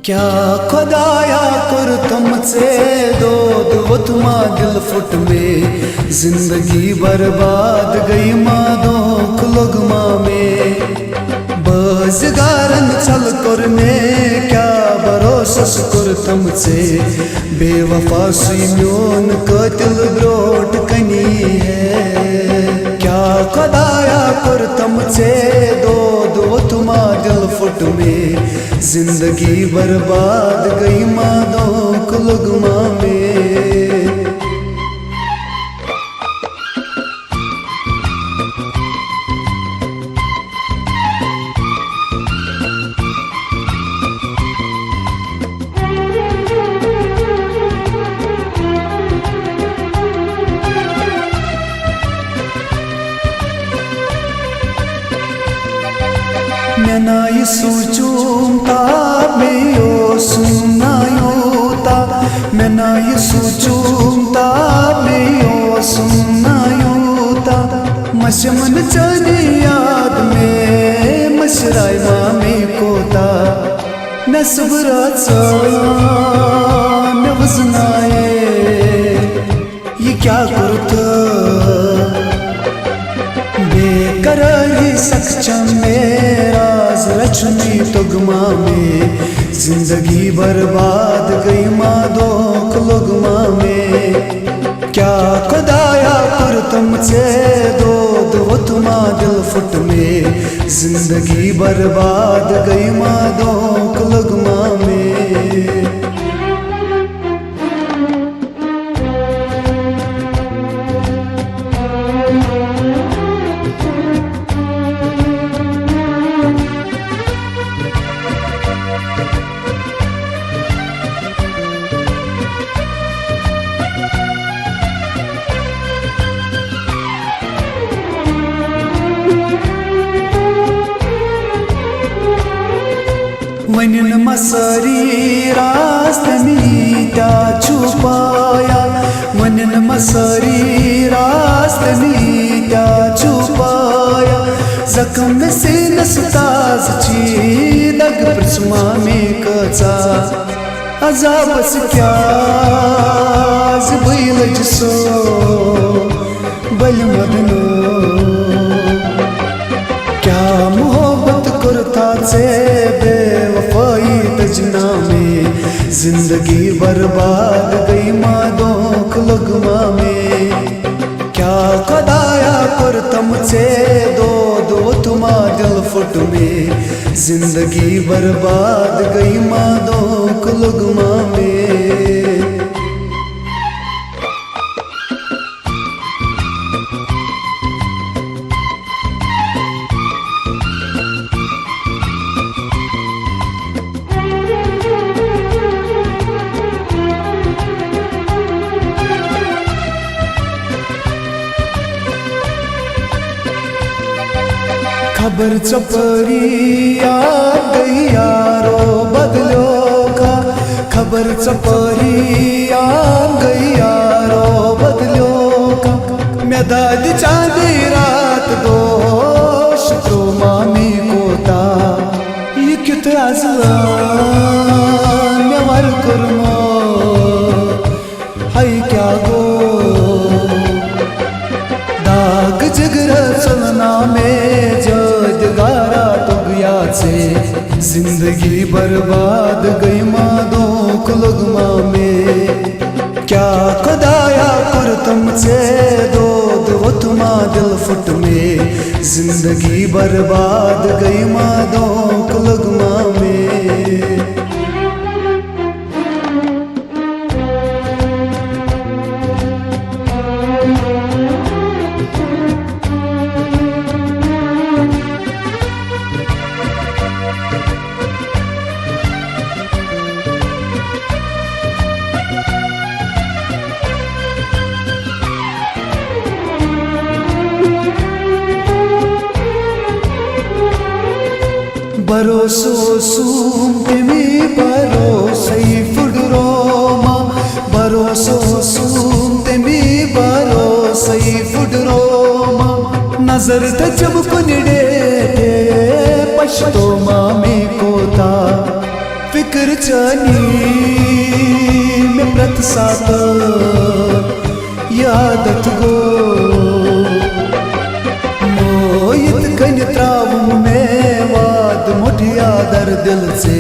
क्या खुदाया कर तुमसे दूध वतमा दिल फुट में, जिंदगी बर्बाद गई मादो खुलगमा में। बजगारन चल कर में क्या भरोसा कर तुमसे, बेवफा सुई म्योन कतिल ब्रोट कनी है। क्या खुदाया कर तुमसे दूध वतमा दिल फुट में, जिंदगी बर्बाद गई मादो खुलगमा में। मैं ना ये सोचूंगा मैं यो सुनायूता, मैं ना ये सोचूंगा मैं यो सुनायूता। मशमन जाने याद में मशराय मामी कोता, न सुबराचा न वजनाए ये क्या करता। बेकरारी सक्चा मेरा रचनी तुगमा में, जिंदगी बर्बाद गई मादो खुलगमा में। क्या खुदाया कर तुमसे दूध वतमा दिल फुट में, जिंदगी बर्बाद गई मादो खुलगमा में। वनिन मसारी रास्तनी त्या छुपाया, वनिन मसारी रास्तनी त्या छुपाया। जख्म से नसताज ची दग प्रसमा में कचा, अजाबस क्या बैल जिसो बल मदनो। क्या मोहब्बत करता से बेवफाई तजना में, जिंदगी बर्बाद गई मादो खुलगमा में। क्या खुदाया कर तुमसे दूध वतमा दिल फुट में, जिंदगी बर्बाद गई मादो खुलगमा में। खबर चपरी आ गई यारो बदलो का, खबर चपरी आ गई यारो बदलो का। मैं दाद चांदी रात दोष तो मामी कोता, ये कितना मैं मर कुर्मो हाय क्या गो। दाग जिगर चलना में से, जिंदगी बर्बाद गई मादो खुलगमा में। क्या खुदाया कर तुमसे दूध वतमा दिल फुट में, जिंदगी बर्बाद गई मादो खुलगमा में। भरोसो सूमी भरोसई फुडरोमा, भरोसो सूमी भरोसई फुडरोमा। नजर तजब कुनिडे पश्तो मामी कोता, फिक्र चनी में प्रत सात यादत गो मोहित कन त्रावूं में वाद मुठिया दर दिल से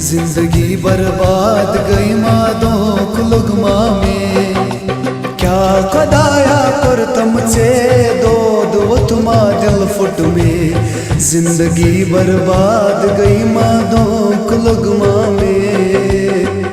जिंदगी बर्बाद गई मादों खुलगमा में क्या खुदाया कर तुमसे दो तुमा दिल फुट में जिंदगी बर्बाद गई मादों खुलगमा में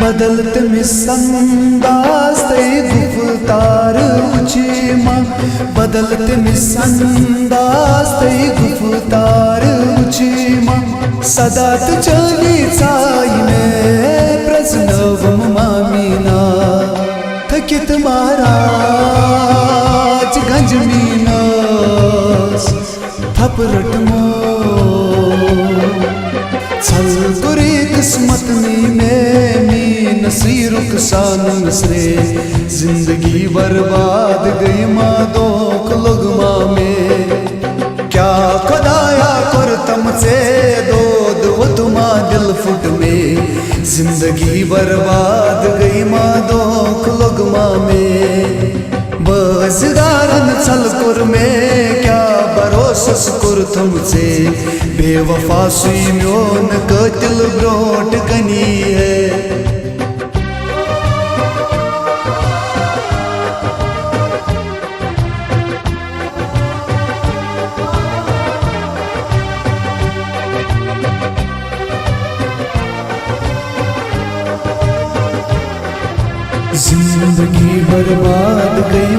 बदलत मिसंदाज ते गुफ्तार ऊंची माँ बदलत मिसंदाज ते गुफ्तार ऊंची माँ सदा तो चली चाई में प्रजनव मामीना थकित महाराज गंज मीनास थपरट मो छल गुरी किस्मत में नसीरुक सान से जिंदगी बर्बाद गई मादों खुलगमा में क्या खुदाया कर तुमसे दो तुमा दिल फुट में जिंदगी बर्बाद गई मादों खुलगमा में बजदारन छल कुर में क्या भरोसस कुर तुमसे बेवफा सुई म्योन कतिल ब्रोट कनी है जिंदगी बर्बाद गई